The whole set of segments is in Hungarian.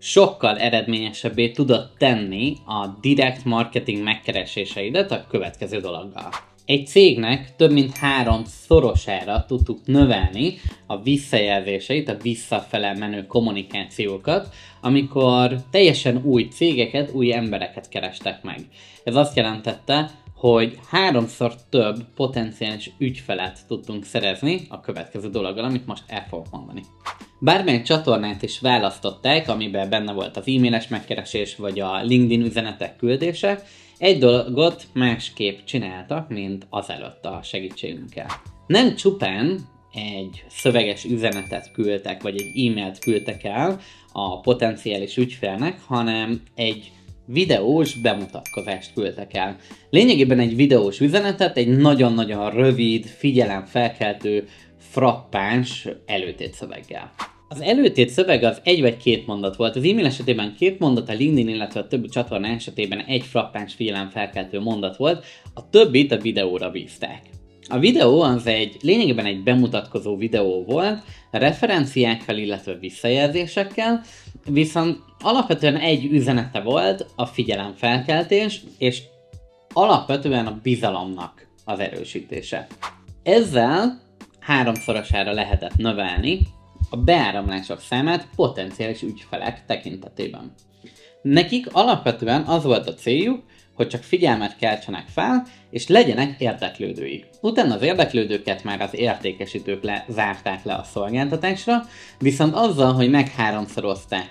sokkal eredményesebbé tudod tenni a direkt marketing megkereséseidet a következő dologgal. Egy cégnek több mint 3-szorosára tudtuk növelni a visszajelzéseit, a visszafele menő kommunikációkat, amikor teljesen új cégeket, új embereket kerestek meg. Ez azt jelentette, hogy 3-szor több potenciális ügyfelet tudtunk szerezni a következő dologgal, amit most el fogok mondani. Bármely csatornát is választották, amiben benne volt az e-mailes megkeresés vagy a LinkedIn üzenetek küldése, egy dolgot másképp csináltak, mint azelőtt a segítségünkkel. Nem csupán egy szöveges üzenetet küldtek, vagy egy e-mailt küldtek el a potenciális ügyfélnek, hanem egy videós bemutatkozást küldtek el. Lényegében egy videós üzenetet egy nagyon-nagyon rövid, figyelemfelkeltő, frappáns előtétszöveggel. Az előtét szöveg az 1 vagy 2 mondat volt. Az e-mail esetében 2 mondat, a LinkedIn, illetve a többi csatorna esetében egy frappáns figyelemfelkeltő mondat volt, a többit a videóra bízták. A videó az lényegében egy bemutatkozó videó volt, referenciákkal, illetve visszajelzésekkel, viszont alapvetően egy üzenete volt, a figyelemfelkeltés, és alapvetően a bizalomnak az erősítése. Ezzel 3-szorosára lehetett növelni a beáramlások számát potenciális ügyfelek tekintetében. Nekik alapvetően az volt a céljuk, hogy csak figyelmet keltsenek fel, és legyenek érdeklődőik. Utána az érdeklődőket már az értékesítők zárták le a szolgáltatásra, viszont azzal, hogy meg-3-szorozták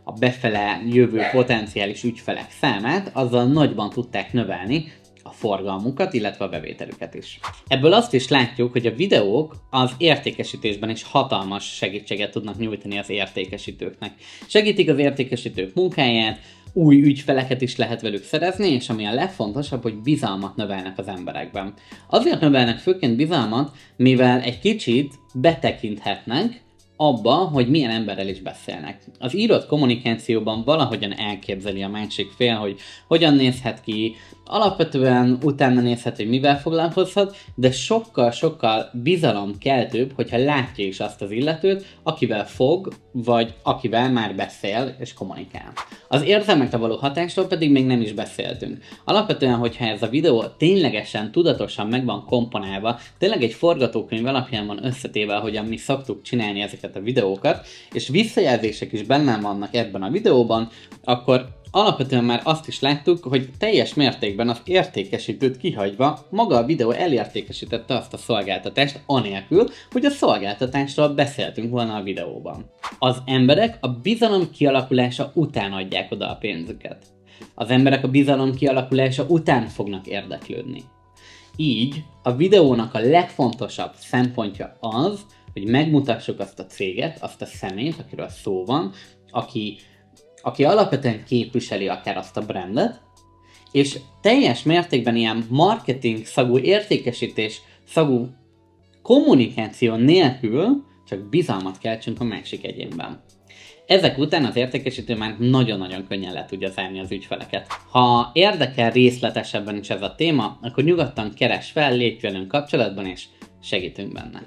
a befele jövő potenciális ügyfelek számát, azzal nagyban tudták növelni a forgalmukat, illetve a bevételüket is. Ebből azt is látjuk, hogy a videók az értékesítésben is hatalmas segítséget tudnak nyújtani az értékesítőknek. Segítik az értékesítők munkáját, új ügyfeleket is lehet velük szerezni, és ami a legfontosabb, hogy bizalmat növelnek az emberekben. Azért növelnek főként bizalmat, mivel egy kicsit betekinthetnek abba, hogy milyen emberrel is beszélnek. Az írott kommunikációban valahogyan elképzeli a másik fél, hogy hogyan nézhet ki, alapvetően utána nézhet, hogy mivel foglalkozhat, de sokkal-sokkal bizalomkeltőbb, hogyha látja is azt az illetőt, akivel fog, vagy akivel már beszél és kommunikál. Az érzelmekre való hatásról pedig még nem is beszéltünk. Alapvetően, hogyha ez a videó ténylegesen, tudatosan meg van komponálva, tényleg egy forgatókönyv alapján van összetéve, ahogyan mi szoktuk csinálni ezeket a videókat, és visszajelzések is benne vannak ebben a videóban, akkor alapvetően már azt is láttuk, hogy teljes mértékben az értékesítőt kihagyva maga a videó elértékesítette azt a szolgáltatást anélkül, hogy a szolgáltatásról beszéltünk volna a videóban. Az emberek a bizalom kialakulása után adják oda a pénzüket. Az emberek a bizalom kialakulása után fognak érdeklődni. Így a videónak a legfontosabb szempontja az, hogy megmutassuk azt a céget, azt a személyt, akiről szó van, aki alapvetően képviseli akár azt a brandet, és teljes mértékben ilyen marketing szagú, értékesítés szagú kommunikáció nélkül csak bizalmat keltsünk a másik egyénben. Ezek után az értékesítő már nagyon-nagyon könnyen le tudja zárni az ügyfeleket. Ha érdekel részletesebben is ez a téma, akkor nyugodtan keresd fel, légy velünk kapcsolatban és segítünk benne.